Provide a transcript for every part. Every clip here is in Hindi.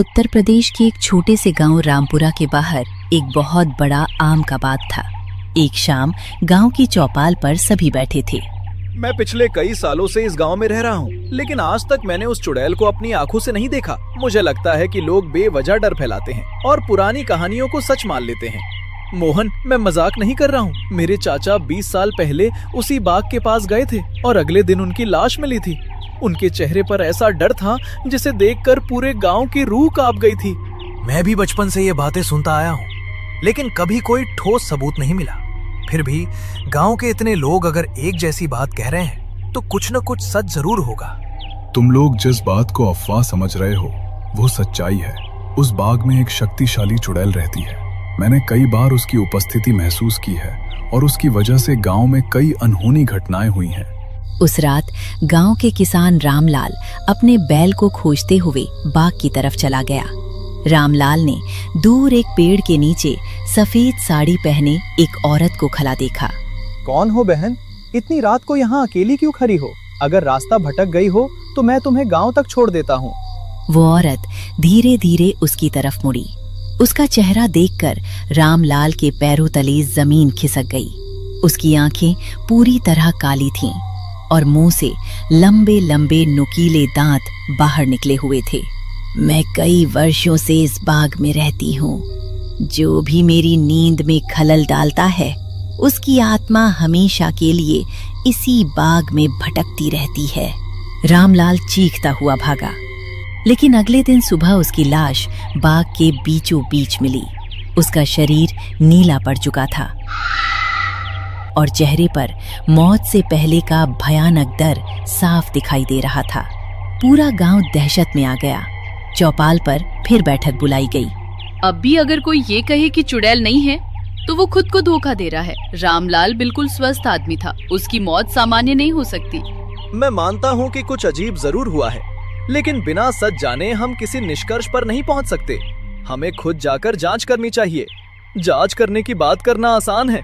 उत्तर प्रदेश के एक छोटे से गांव रामपुरा के बाहर एक बहुत बड़ा आम का बाग था। एक शाम गांव की चौपाल पर सभी बैठे थे। मैं पिछले कई सालों से इस गांव में रह रहा हूँ, लेकिन आज तक मैंने उस चुड़ैल को अपनी आंखों से नहीं देखा। मुझे लगता है कि लोग बेवजह डर फैलाते हैं और पुरानी कहानियों को सच मान लेते हैं। मोहन, मैं मजाक नहीं कर रहा हूँ। मेरे चाचा 20 साल पहले उसी बाग के पास गए थे और अगले दिन उनकी लाश मिली थी। उनके चेहरे पर ऐसा डर था जिसे देखकर पूरे गांव की रूह कांप गई थी। मैं भी बचपन से ये बातें सुनता आया हूँ, लेकिन कभी कोई ठोस सबूत नहीं मिला। फिर भी गांव के इतने लोग अगर एक जैसी बात कह रहे हैं तो कुछ न कुछ सच जरूर होगा। तुम लोग जिस बात को अफवाह समझ रहे हो वो सच्चाई है। उस बाग में एक शक्तिशाली चुड़ैल रहती है। मैंने कई बार उसकी उपस्थिति महसूस की है और उसकी वजह से गांव में कई अनहोनी घटनाएं हुई हैं। उस रात गांव के किसान रामलाल अपने बैल को खोजते हुए बाग की तरफ चला गया। रामलाल ने दूर एक पेड़ के नीचे सफेद साड़ी पहने एक औरत को खड़ा देखा। कौन हो बहन? इतनी रात को यहाँ अकेली क्यों खड़ी हो? अगर रास्ता भटक गई हो तो मैं तुम्हें गांव तक छोड़ देता हूँ। वो औरत धीरे धीरे उसकी तरफ मुड़ी। उसका चेहरा देखकर रामलाल के पैरों तले जमीन खिसक गई। उसकी आंखें पूरी तरह काली थीं और मुंह से लंबे लंबे नुकीले दांत बाहर निकले हुए थे। मैं कई वर्षों से इस बाग में रहती हूँ। जो भी मेरी नींद में खलल डालता है उसकी आत्मा हमेशा के लिए इसी बाग में भटकती रहती है। रामलाल चीखता हुआ भागा, लेकिन अगले दिन सुबह उसकी लाश बाग के बीचों बीच मिली। उसका शरीर नीला पड़ चुका था और चेहरे पर मौत से पहले का भयानक डर साफ दिखाई दे रहा था। पूरा गांव दहशत में आ गया। चौपाल पर फिर बैठक बुलाई गई। अब भी अगर कोई ये कहे कि चुड़ैल नहीं है तो वो खुद को धोखा दे रहा है। रामलाल बिल्कुल स्वस्थ आदमी था, उसकी मौत सामान्य नहीं हो सकती। मैं मानता हूँ कि कुछ अजीब जरूर हुआ है, लेकिन बिना सच जाने हम किसी निष्कर्ष पर नहीं पहुँच सकते। हमें खुद जाकर जांच करनी चाहिए। जांच करने की बात करना आसान है,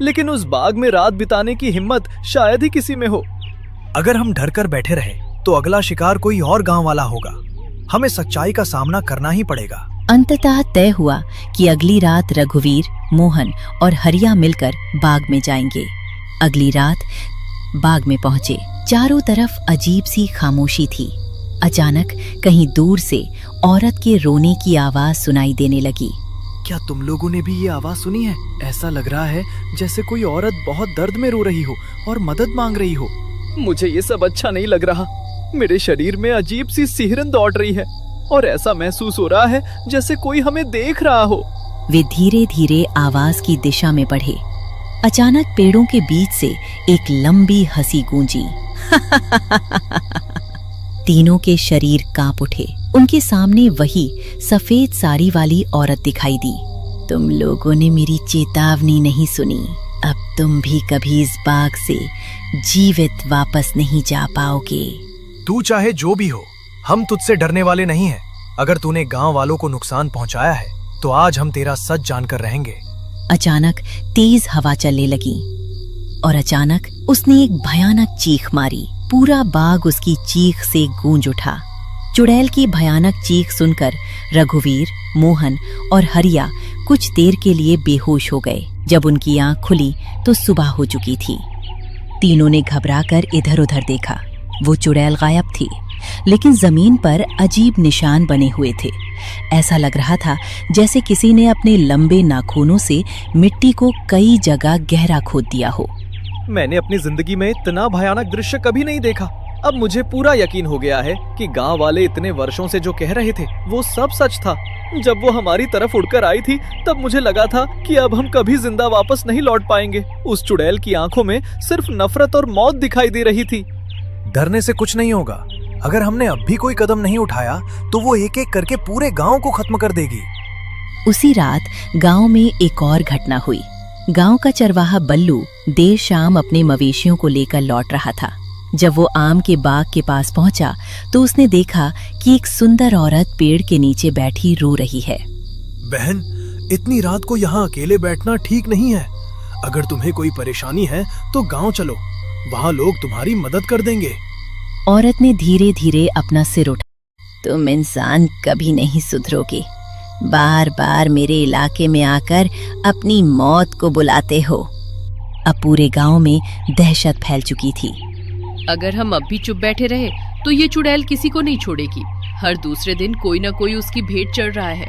लेकिन उस बाग में रात बिताने की हिम्मत शायद ही किसी में हो। अगर हम डर कर बैठे रहे तो अगला शिकार कोई और गांव वाला होगा। हमें सच्चाई का सामना करना ही पड़ेगा। अंततः तय हुआ कि अगली रात रघुवीर, मोहन और हरिया मिलकर बाग में जाएंगे। अगली रात बाग में पहुंचे। चारों तरफ अजीब सी खामोशी थी। अचानक कहीं दूर से औरत के रोने की आवाज सुनाई देने लगी। क्या तुम लोगों ने भी ये आवाज सुनी है? ऐसा लग रहा है जैसे कोई औरत बहुत दर्द में रो रही हो और मदद मांग रही हो। मुझे ये सब अच्छा नहीं लग रहा। मेरे शरीर में अजीब सी सिहरन दौड़ रही है और ऐसा महसूस हो रहा है जैसे कोई हमें देख रहा हो। वे धीरे धीरे आवाज की दिशा में बढ़े। अचानक पेड़ों के बीच से एक लंबी हंसी गूंजी। तीनों के शरीर कांप उठे। उनके सामने वही सफेद साड़ी वाली औरत दिखाई दी। तुम लोगों ने मेरी चेतावनी नहीं सुनी। अब तुम भी कभी इस बाग से जीवित वापस नहीं जा पाओगे। तू चाहे जो भी हो, हम तुझसे डरने वाले नहीं हैं। अगर तूने गांव वालों को नुकसान पहुंचाया है तो आज हम तेरा सच जानकर रहेंगे। अचानक तेज हवा चलने लगी और अचानक उसने एक भयानक चीख मारी। पूरा बाग उसकी चीख से गूंज उठा। चुड़ैल की भयानक चीख सुनकर रघुवीर, मोहन और हरिया कुछ देर के लिए बेहोश हो गए। जब उनकी आंख खुली तो सुबह हो चुकी थी। तीनों ने घबराकर इधर उधर देखा। वो चुड़ैल गायब थी, लेकिन जमीन पर अजीब निशान बने हुए थे। ऐसा लग रहा था जैसे किसी ने अपने लंबे नाखूनों से मिट्टी को कई जगह गहरा खोद दिया हो। मैंने अपनी जिंदगी में इतना भयानक दृश्य कभी नहीं देखा। अब मुझे पूरा यकीन हो गया है कि गांव वाले इतने वर्षों से जो कह रहे थे वो सब सच था। जब वो हमारी तरफ उड़कर आई थी तब मुझे लगा था कि अब हम कभी जिंदा वापस नहीं लौट पाएंगे। उस चुड़ैल की आंखों में सिर्फ नफरत और मौत दिखाई दे रही थी। डरने से कुछ नहीं होगा। अगर हमने अब भी कोई कदम नहीं उठाया तो वो एक एक करके पूरे गांव को खत्म कर देगी। उसी रात गांव में एक और घटना हुई। गांव का चरवाहा बल्लू देर शाम अपने मवेशियों को लेकर लौट रहा था। जब वो आम के बाग के पास पहुंचा तो उसने देखा कि एक सुंदर औरत पेड़ के नीचे बैठी रो रही है। बहन, इतनी रात को यहाँ अकेले बैठना ठीक नहीं है। अगर तुम्हें कोई परेशानी है तो गांव चलो, वहाँ लोग तुम्हारी मदद कर देंगे। औरत ने धीरे धीरे अपना सिर उठाया तुम इंसान कभी नहीं सुधरोगे। बार बार मेरे इलाके में आकर अपनी मौत को बुलाते हो। अब पूरे गांव में दहशत फैल चुकी थी। अगर हम अब भी चुप बैठे रहे तो ये चुड़ैल किसी को नहीं छोड़ेगी। हर दूसरे दिन कोई न कोई उसकी भेंट चढ़ रहा है।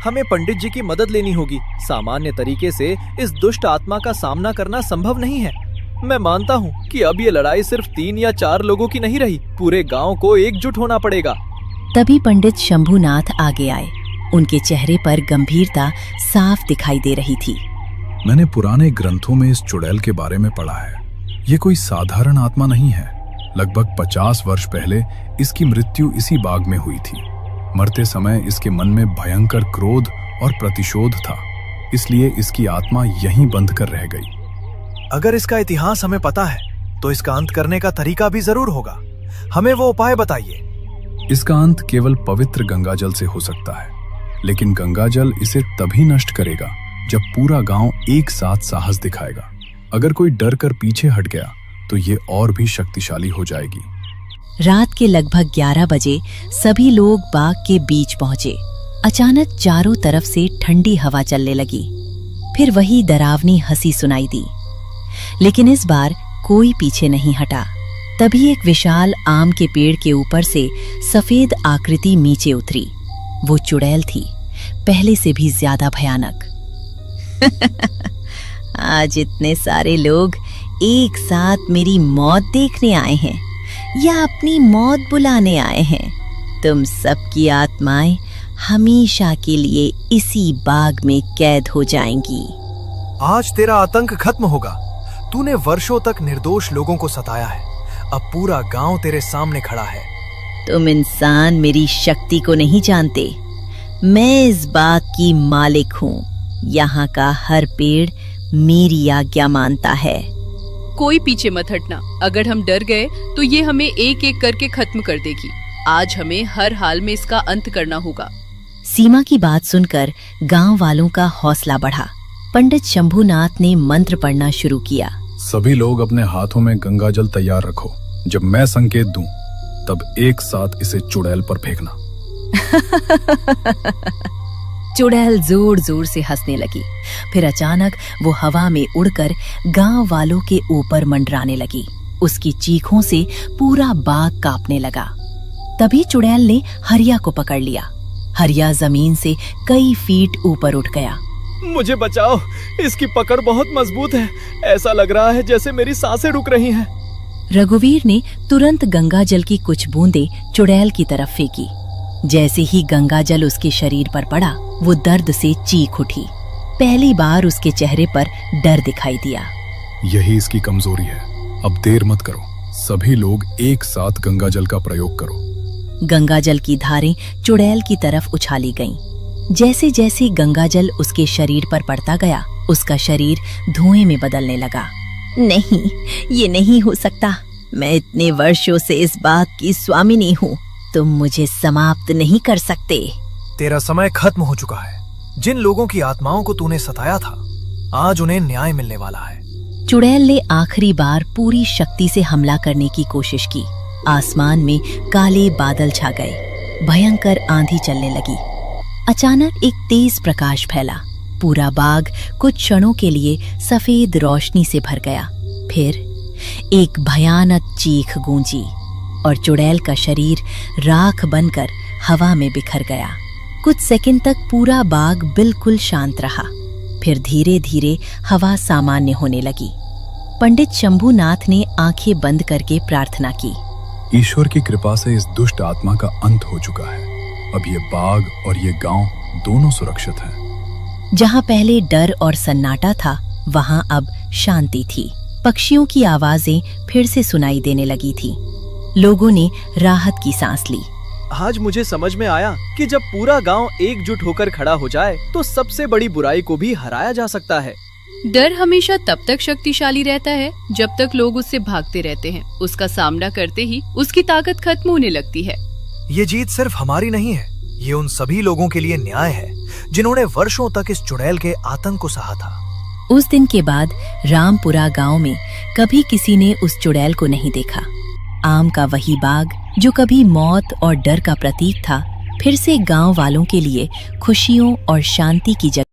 हमें पंडित जी की मदद लेनी होगी। सामान्य तरीके से इस दुष्ट आत्मा का सामना करना संभव नहीं है। मैं मानता हूँ कि अब ये लड़ाई सिर्फ 3 या 4 लोगों की नहीं रही, पूरे गांव को एकजुट होना पड़ेगा। तभी पंडित शंभूनाथ आगे आए। उनके चेहरे पर गंभीरता साफ दिखाई दे रही थी। मैंने पुराने ग्रंथों में इस चुड़ैल के बारे में पढ़ा है। ये कोई साधारण आत्मा नहीं है। लगभग 50 वर्ष पहले इसकी मृत्यु इसी बाग में हुई थी। मरते समय इसके मन में भयंकर क्रोध और प्रतिशोध था, इसलिए इसकी आत्मा यहीं बंद कर रह गई। अगर इसका इतिहास हमें पता है तो इसका अंत करने का तरीका भी जरूर होगा। हमें वो उपाय बताइए। इसका अंत केवल पवित्र गंगाजल से हो सकता है, लेकिन गंगाजल इसे तभी नष्ट करेगा जब पूरा गांव एक साथ साहस दिखाएगा। अगर कोई डर कर पीछे हट गया तो ये और भी शक्तिशाली हो जाएगी। रात के लगभग 11 बजे सभी लोग बाग के बीच पहुंचे। अचानक चारों तरफ से ठंडी हवा चलने लगी। फिर वही डरावनी हंसी सुनाई दी, लेकिन इस बार कोई पीछे नहीं हटा। तभी एक विशाल आम के पेड़ के ऊपर से सफेद आकृति नीचे उतरी। वो चुड़ैल थी, पहले से भी ज्यादा भयानक। आज इतने सारे लोग एक साथ मेरी मौत देखने आए हैं या अपनी मौत बुलाने आए हैं। तुम सबकी आत्माएं हमेशा के लिए इसी बाग में कैद हो जाएंगी। आज तेरा आतंक खत्म होगा। तूने वर्षों तक निर्दोष लोगों को सताया है। अब पूरा गांव तेरे सामने खड़ा है। तुम इंसान मेरी शक्ति को नहीं जानते। मैं इस बाग की मालिक हूँ। यहाँ का हर पेड़ मेरी आज्ञा मानता है। कोई पीछे मत हटना। अगर हम डर गए तो ये हमें एक एक करके खत्म कर देगी। आज हमें हर हाल में इसका अंत करना होगा। सीमा की बात सुनकर गांव वालों का हौसला बढ़ा। पंडित शंभूनाथ ने मंत्र पढ़ना शुरू किया। सभी लोग अपने हाथों में गंगाजल तैयार रखो। जब मैं संकेत दूं, तब एक साथ इसे चुड़ैल पर फेंकना। चुड़ैल जोर जोर से हंसने लगी। फिर अचानक वो हवा में उड़कर गांव वालों के ऊपर मंडराने लगी। उसकी चीखों से पूरा बाग कांपने लगा। तभी चुड़ैल ने हरिया को पकड़ लिया। हरिया जमीन से कई फीट ऊपर उठ गया। मुझे बचाओ, इसकी पकड़ बहुत मजबूत है। ऐसा लग रहा है जैसे मेरी सांसें रुक रही हैं। रघुवीर ने तुरंत गंगाजल की कुछ बूंदें चुड़ैल की तरफ फेंकी। जैसे ही गंगाजल उसके शरीर पर पड़ा, वो दर्द से चीख उठी। पहली बार उसके चेहरे पर डर दिखाई दिया। यही इसकी कमजोरी है। अब देर मत करो। सभी लोग एक साथ गंगाजल का प्रयोग करो। गंगाजल की धारें चुड़ैल की तरफ उछाली गईं। जैसे जैसे गंगाजल उसके शरीर पर पड़ता गया, उसका शरीर धुएं में बदलने लगा। नहीं, ये नहीं हो सकता। मैं इतने वर्षों से इस बाग की स्वामिनी हूँ। तुम मुझे समाप्त नहीं कर सकते। तेरा समय खत्म हो चुका है। जिन लोगों की आत्माओं को तूने सताया था, आज उन्हें न्याय मिलने वाला है। चुड़ैल ने आखिरी बार पूरी शक्ति से हमला करने की कोशिश की। आसमान में काले बादल छा गए। भयंकर आंधी चलने लगी। अचानक एक तेज प्रकाश फैला। पूरा बाग कुछ क्षणों के लिए सफेद रोशनी से भर गया। फिर एक भयानक चीख गूंजी और चुड़ैल का शरीर राख बनकर हवा में बिखर गया। कुछ सेकंड तक पूरा बाग बिल्कुल शांत रहा। फिर धीरे धीरे हवा सामान्य होने लगी। पंडित शंभूनाथ ने आंखें बंद करके प्रार्थना की। ईश्वर की कृपा से इस दुष्ट आत्मा का अंत हो चुका है। अब ये बाग और ये गांव दोनों सुरक्षित हैं। जहां पहले डर और सन्नाटा था, वहां अब शांति थी। पक्षियों की आवाजें फिर से सुनाई देने लगी थी। लोगों ने राहत की सांस ली। आज मुझे समझ में आया कि जब पूरा गांव एकजुट होकर खड़ा हो जाए तो सबसे बड़ी बुराई को भी हराया जा सकता है। डर हमेशा तब तक शक्तिशाली रहता है जब तक लोग उससे भागते रहते हैं। उसका सामना करते ही उसकी ताकत खत्म होने लगती है। ये जीत सिर्फ हमारी नहीं है, ये उन सभी लोगों के लिए न्याय है जिन्होंने वर्षों तक इस चुड़ैल के आतंक को सहा था। उस दिन के बाद रामपुरा गांव में कभी किसी ने उस चुड़ैल को नहीं देखा। आम का वही बाग जो कभी मौत और डर का प्रतीक था, फिर से गांव वालों के लिए खुशियों और शांति की जगह